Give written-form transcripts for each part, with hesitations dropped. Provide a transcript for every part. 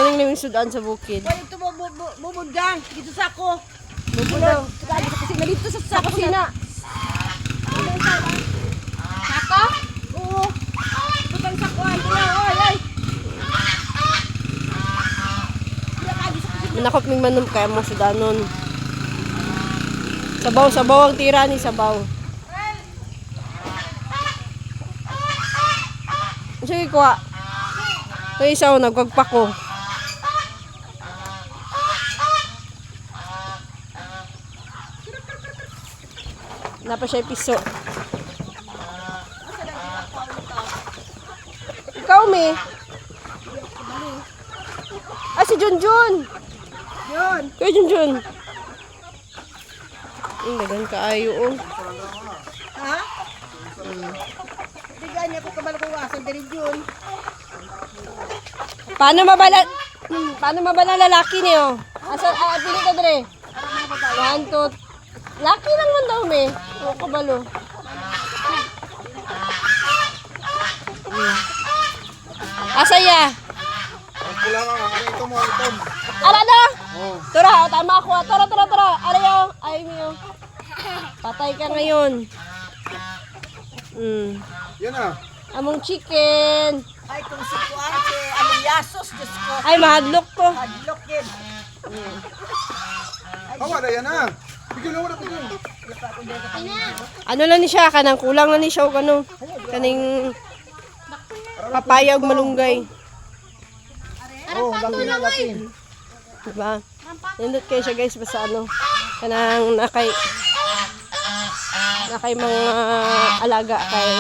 Muning na yung sudan sa bukid. Pwede ito bubudang. Dito sa ako. Bubulaw. Kaya sa kusina dito Sa kusina. Sako? Oo. Butang sakuan. Oy, oy. Minakop ming manom kaya mo sudanon. Sabaw ang tira ni sabaw. Sige kuha. Ito isa o nagpagpako. Napa siya piso. Ikaw, me. Ah, si Junjun. Yun. Kuya Junjun. Ang dagan kaayo, oh. Ha? Bigyan niya ko kabalo ko asan diri yun. Paano mabala lalaki niyo? Asa pili ka dire? 1 2 laki lang man daw, me. O kabalo. Asaya. Pula ka, ano ito mo, itom. Ara na. Oh. Tara, tama ako. Tara. Arayo. Ay miyo. Patay ka ngayon. Yan ah. Among chicken. Ay kung si kuan si Aliasos Diyos ko. Ay, mahadlok to. Hadlok yun. Hawa na yan ah. Bigyan na wala ito. Ano lang ni siya, kanang kulang na ni siya o ano. Kaning papaya ug malunggay. Oh, laki na, laki. Diba? Nindot kayo siya guys, basta ano, kanang nakay mga alaga kay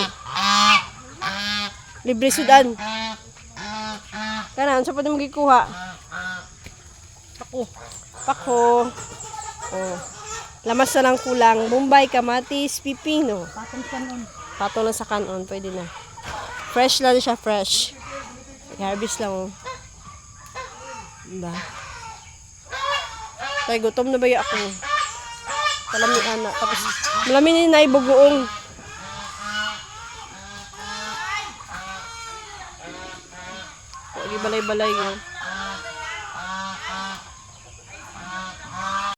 libre sudan. Kanang, sa pa naman gikuha? Pako. Oh. Lamas na lang kulang. Bombay, kamatis, pipino. Patong kanon. Patong lang sa kanon, pwede na. Fresh lang siya, fresh. I-harvest lang, oh. Diba? Tay, gutom na ba yung ako? Malami, anak. Tapos, malami ni naibugoong. Lagi balay-balay yun.